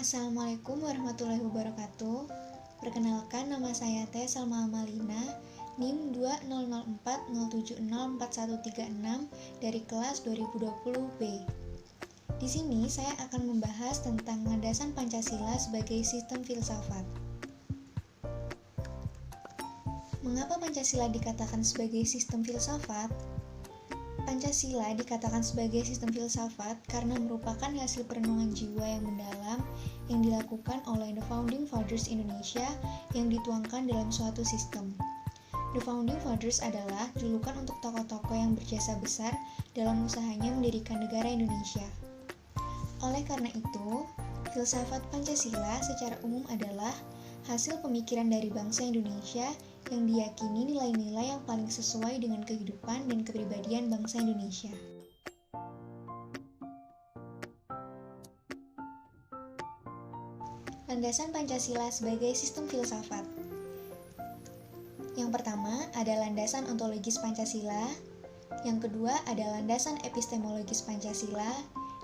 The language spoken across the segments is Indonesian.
Assalamualaikum warahmatullahi wabarakatuh. Perkenalkan, nama saya Teh Salma Amalina, NIM 200407041136 dari kelas 2020B. Di sini saya akan membahas tentang landasan Pancasila sebagai sistem filsafat. Mengapa Pancasila dikatakan sebagai sistem filsafat? Pancasila dikatakan sebagai sistem filsafat karena merupakan hasil perenungan jiwa yang mendalam yang dilakukan oleh The Founding Fathers Indonesia yang dituangkan dalam suatu sistem. The Founding Fathers adalah julukan untuk tokoh-tokoh yang berjasa besar dalam usahanya mendirikan negara Indonesia. Oleh karena itu, filsafat Pancasila secara umum adalah hasil pemikiran dari bangsa Indonesia yang diyakini nilai-nilai yang paling sesuai dengan kehidupan dan kepribadian bangsa Indonesia. Landasan Pancasila sebagai sistem filsafat. Yang pertama ada landasan ontologis Pancasila, yang kedua ada landasan epistemologis Pancasila,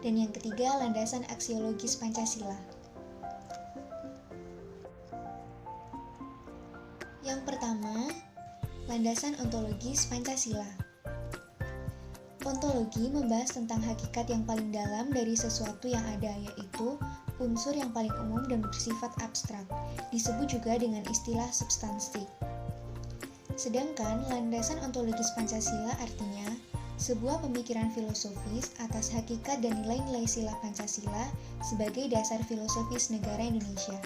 dan yang ketiga landasan aksiologis Pancasila. Yang pertama, landasan ontologis Pancasila. Ontologi membahas tentang hakikat yang paling dalam dari sesuatu yang ada, yaitu unsur yang paling umum dan bersifat abstrak, disebut juga dengan istilah substansi. Sedangkan landasan ontologis Pancasila artinya sebuah pemikiran filosofis atas hakikat dan nilai-nilai sila Pancasila sebagai dasar filosofis negara Indonesia.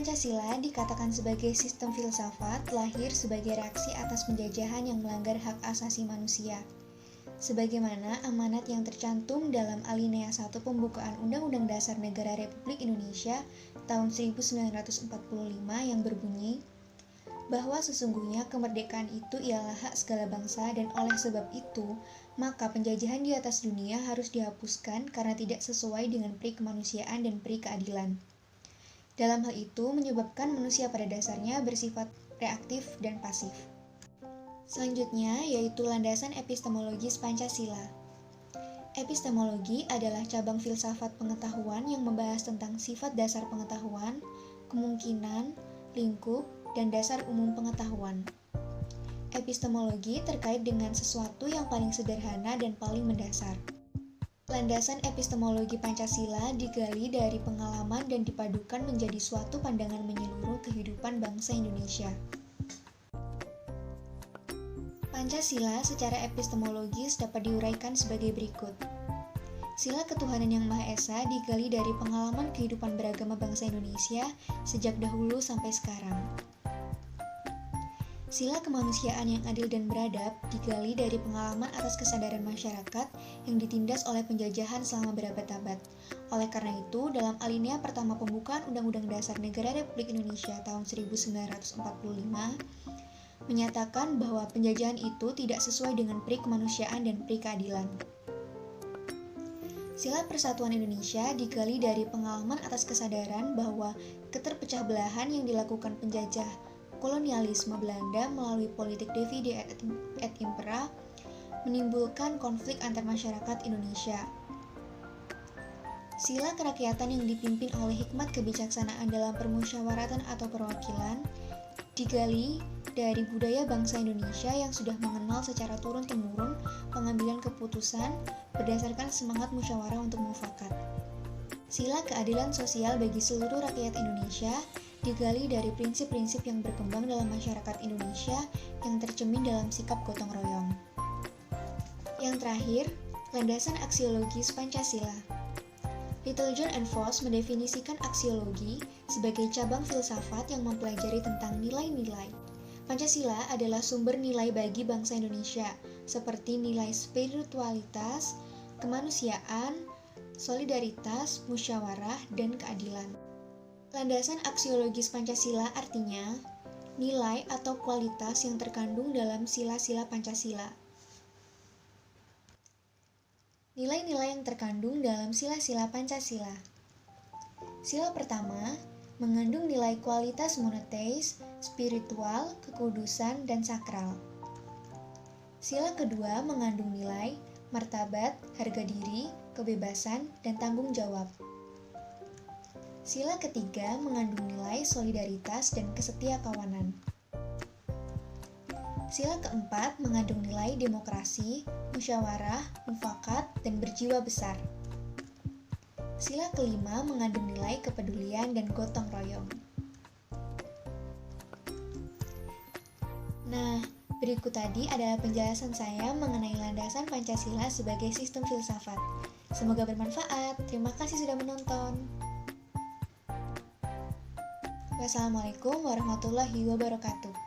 Pancasila dikatakan sebagai sistem filsafat lahir sebagai reaksi atas penjajahan yang melanggar hak asasi manusia. Sebagaimana amanat yang tercantum dalam alinea 1 pembukaan Undang-Undang Dasar Negara Republik Indonesia tahun 1945 yang berbunyi bahwa sesungguhnya kemerdekaan itu ialah hak segala bangsa dan oleh sebab itu maka penjajahan di atas dunia harus dihapuskan karena tidak sesuai dengan peri kemanusiaan dan peri keadilan. Dalam hal itu menyebabkan manusia pada dasarnya bersifat reaktif dan pasif. Selanjutnya yaitu landasan epistemologis Pancasila. Epistemologi adalah cabang filsafat pengetahuan yang membahas tentang sifat dasar pengetahuan, kemungkinan, lingkup, dan dasar umum pengetahuan. Epistemologi terkait dengan sesuatu yang paling sederhana dan paling mendasar. Landasan epistemologi Pancasila digali dari pengalaman dan dipadukan menjadi suatu pandangan menyeluruh kehidupan bangsa Indonesia. Pancasila secara epistemologis dapat diuraikan sebagai berikut. Sila ketuhanan yang Maha Esa digali dari pengalaman kehidupan beragama bangsa Indonesia sejak dahulu sampai sekarang. Sila kemanusiaan yang adil dan beradab digali dari pengalaman atas kesadaran masyarakat yang ditindas oleh penjajahan selama berabad-abad. Oleh karena itu, dalam alinea pertama pembukaan Undang-Undang Dasar Negara Republik Indonesia tahun 1945 menyatakan bahwa penjajahan itu tidak sesuai dengan peri kemanusiaan dan peri keadilan. Sila persatuan Indonesia digali dari pengalaman atas kesadaran bahwa keterpecah belahan yang dilakukan penjajah kolonialisme Belanda melalui politik divide et impera menimbulkan konflik antar masyarakat Indonesia. Sila kerakyatan yang dipimpin oleh hikmat kebijaksanaan dalam permusyawaratan atau perwakilan digali dari budaya bangsa Indonesia yang sudah mengenal secara turun-temurun pengambilan keputusan berdasarkan semangat musyawarah untuk mufakat. Sila keadilan sosial bagi seluruh rakyat Indonesia digali dari prinsip-prinsip yang berkembang dalam masyarakat Indonesia yang tercermin dalam sikap gotong royong. Yang terakhir, landasan aksiologis Pancasila. Little John and Foss mendefinisikan aksiologi sebagai cabang filsafat yang mempelajari tentang nilai-nilai. Pancasila adalah sumber nilai bagi bangsa Indonesia, seperti nilai spiritualitas, kemanusiaan, solidaritas, musyawarah, dan keadilan. Landasan aksiologis Pancasila artinya nilai atau kualitas yang terkandung dalam sila-sila Pancasila. Nilai-nilai yang terkandung dalam sila-sila Pancasila. Sila pertama mengandung nilai kualitas monoteis, spiritual, kekudusan, dan sakral. Sila kedua mengandung nilai martabat, harga diri, kebebasan, dan tanggung jawab. Sila ketiga mengandung nilai solidaritas dan kesetiakawanan. Sila keempat mengandung nilai demokrasi, musyawarah, mufakat, dan berjiwa besar. Sila kelima mengandung nilai kepedulian dan gotong royong. Nah, berikut tadi adalah penjelasan saya mengenai landasan Pancasila sebagai sistem filsafat. Semoga bermanfaat. Terima kasih sudah menonton. Wassalamualaikum warahmatullahi wabarakatuh.